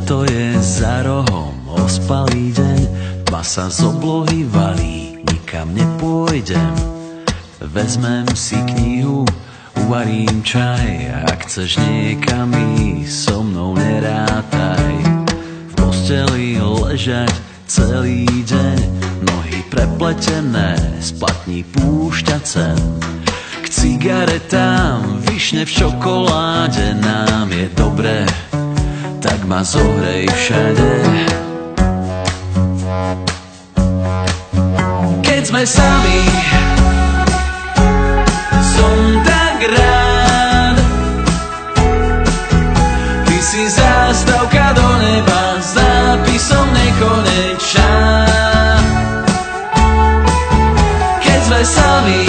Leto je za rohom, ospalý deň, tma sa z oblohy valí, nikam nepôjdem. Vezmem si knihu, uvarím čaj, ak chceš niekam ísť, so mnou nerátaj. V posteli ležať celý deň, nohy prepletené, splatní púšťať sen. K cigaretám, višne v čokoláde, nám je dobré, tak ma zohrej všade. Keď sme sami, som tak rád. Ty si zástavka do neba s nápisom nekonečná. Keď sme sami,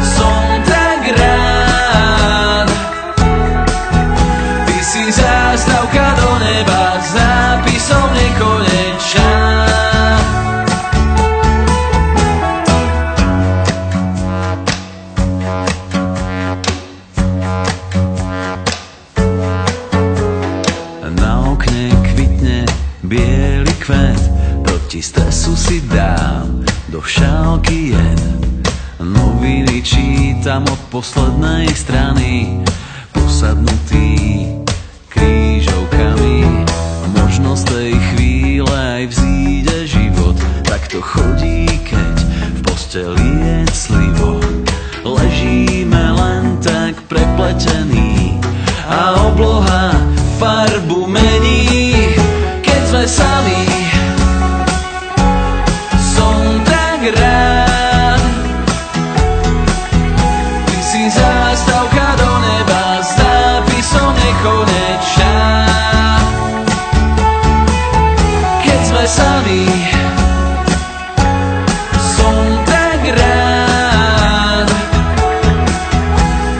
som tak rád. Ty si zástavka do neba s nápisom nekonečná. Bielý kvet, proti stresu si dám do šálky jed. Noviny čítam od poslednej strany, posadnutý krížovkami. Možno z tej chvíle aj vzíde život, tak to chodí, keď v posteli je clivo. Ležíme len tak prepletení a obloha farbu mení. Sme sami, som tak rád. Ty si zástavka do neba s nápisom nekonečná. Keď sme sami, som tak rád.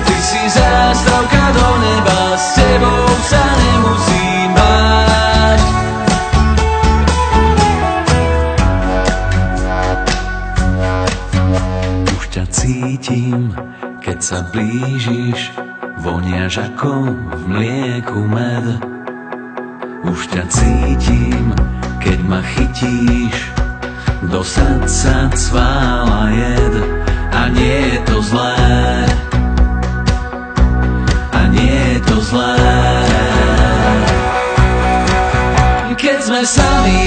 Ty si zástavka do neba, s tebou sa nemusím báť. Cítim, keď sa blížiš, voniaš ako v mlieku med. Už ťa cítim, keď ma chytíš, do srdca cvála jed. A nie je to zlé, a nie je to zlé. Keď sme sami,